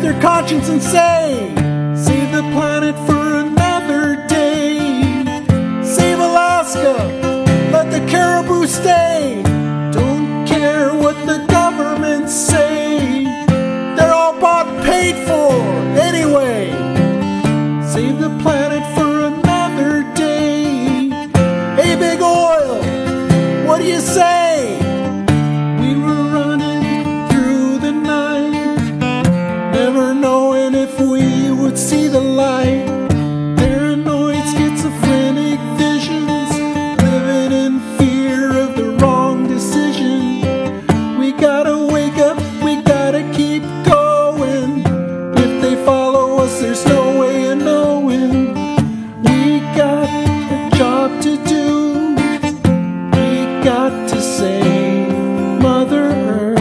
their conscience and say, save the planet for another day. Save Alaska, let the caribou stay. Don't care what the governments say, they're all bought and paid for anyway. Save the planet for another day. Hey, big oil, what do you say? We were running through the night, never knowing if we would see the light. Paranoid, schizophrenic visions, living in fear of the wrong decision. We gotta wake up, we gotta keep going. If they follow us, there's no way of knowing. We got a job to do, we got to save Mother Earth.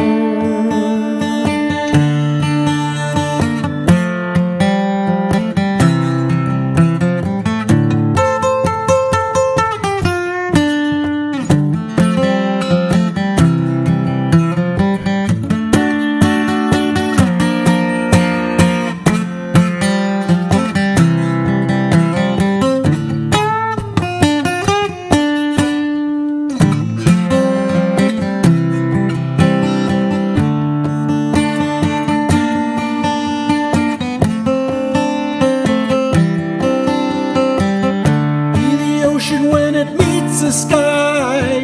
When it meets the sky,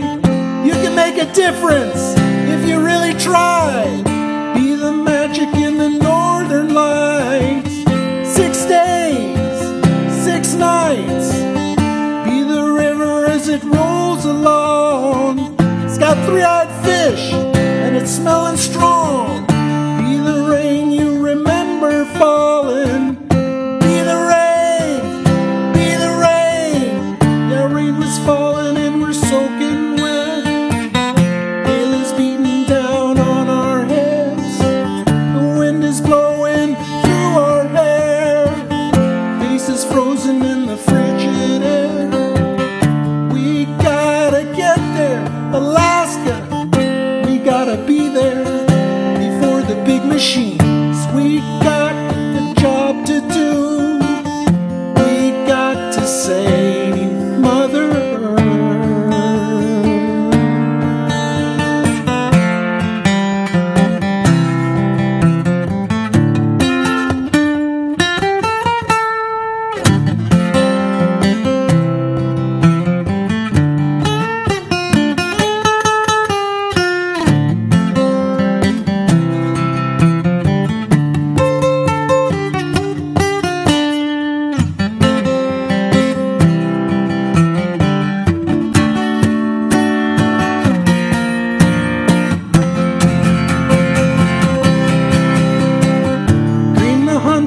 you can make a difference if you really try. Be the magic in the northern lights. 6 days, 6 nights. Be the river as it rolls along. It's got 3-eyed fish and it's smelling strong. Be the rain you remember falling. Falling and we're soaking wet. Hail is beating down on our heads. The wind is blowing through our hair. Faces frozen in the frigid air. We gotta get there, Alaska. We gotta be there before the big machines. We got a job to do. We got to save Mother Earth.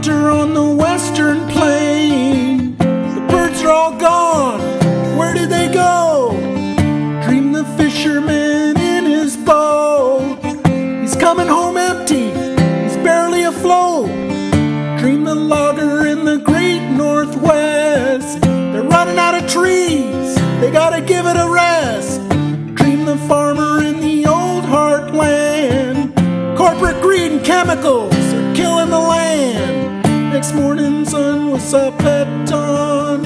On the western plain, the birds are all gone. Where did they go? Dream the fisherman in his boat. He's coming home empty, he's barely afloat. Dream the logger in the great Northwest. They're running out of trees, they gotta give it a rest. Dream the farmer in the old heartland. Corporate greed and chemicals are killing the land. Next morning, sun was up at dawn.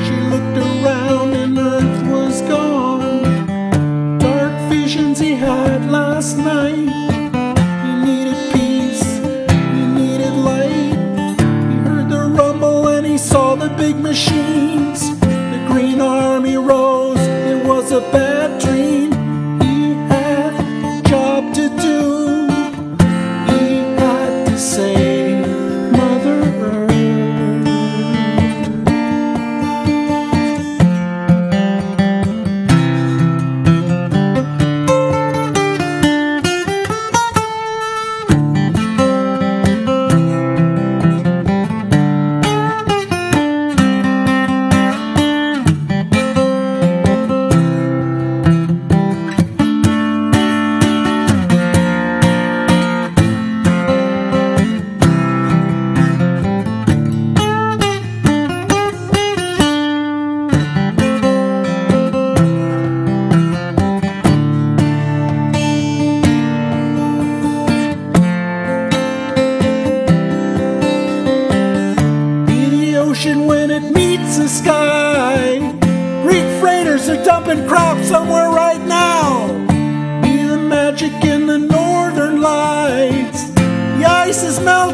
She looked around and Earth was gone. Dark visions he had last night. He needed peace, he needed light. He heard the rumble and he saw the big machines. The Green Army rose, it was a bad dream. He had a job to do. He had to save Mother Earth. his mouth.